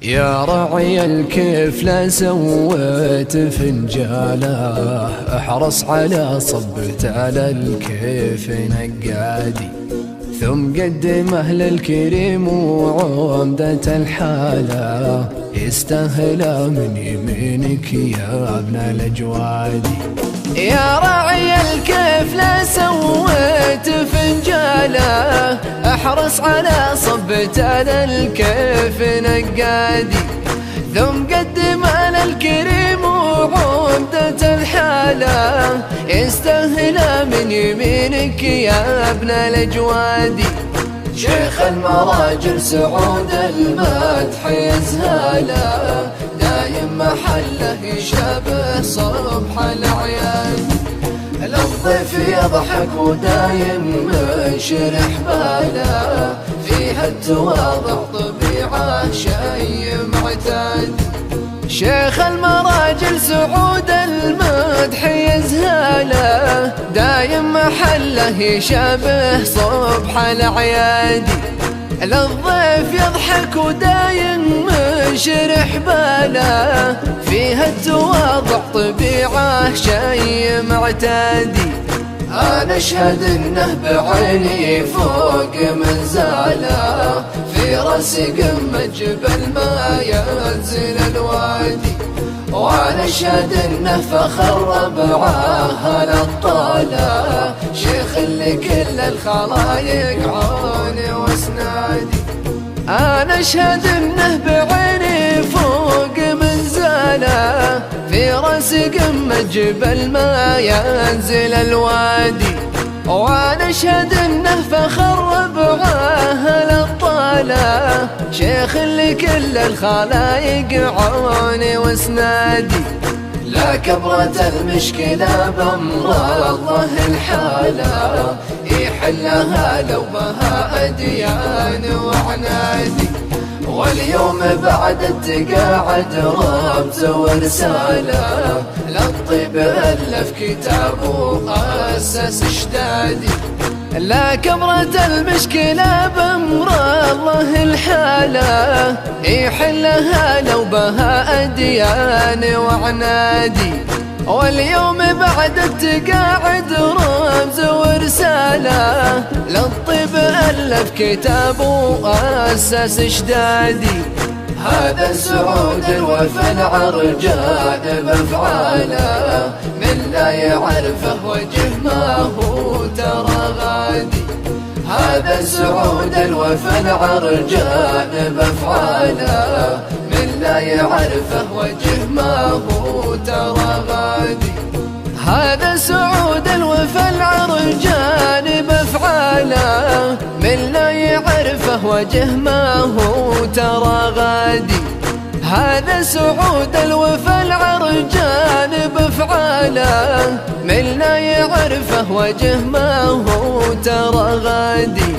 يا رعي الكيف لا سويت فنجاله، احرص على صبت على الكيف نقادي، ثم قدمه للكريم وعمدة الحالة، يستاهل من يمينك يا ابن الأجوادي. يا راعي الكيف لا سويت فنجاله، احرص على صبت على الكيف نقادي، ثم قدم على الكريم وعمدة الحالة، يستاهل من يمينك يا ابن الأجوادي. شيخ المراجل سعود المدح يزهاله، دايم محله يشابه صبح الأعياد، للضيف يضحك ودايم منشرح باله، فيها التواضع طبيعة شي معتاد. شيخ المراجل سعود المدح يزهاله، دايم محله يشابه صبح الأعياد، للضيف يضحك ودايم منشرح باله، فيها التواضع طبيعة شي معتادي. أنا أشهد إنه بعيني فوق منزاله، في راسي قمة جبل ما ينزل الوادي، وأنا أشهد إنه فخر ربعه الأبطالة، شيخ لكل الخلايق عوني واسنادي. أنا أشهد إنه بعيني فوق منزاله، في راسي قمة جبل ما ينزل الوادي، وأنا أشهد إنه فخر ربعه الأبطالة، شيخ لكل الخلايق عوني واسنادي. لا كبرة المشكلة بأمر الله الحالة، يحلها لو بها أديان وعنادي، واليوم بعد التقاعد رمز ورسالة، للطيب ألف كتابه أسس اشتادي. لا كبرة المشكلة بأمر الله الحالة، يحلها لو بها أديان وعنادي، واليوم بعد التقاعد رمز ورسالة، للطيب ألف كتابه أسس اشدادي. هذا سعود الوفا العرجان بأفعاله، من لا يعرفه وجه ما هو ترى غادي. هذا سعود الوفا العرجان بأفعاله، من لا يعرفه وجه ما هو ترى غادي. هذا سعود الوفا العرجان بأفعاله، من لا يعرفه وجه ما هو ترى غادي. هذا سعود الوفا العرجان بأفعاله، من لا يعرفه وجه ما هو ترى غادي.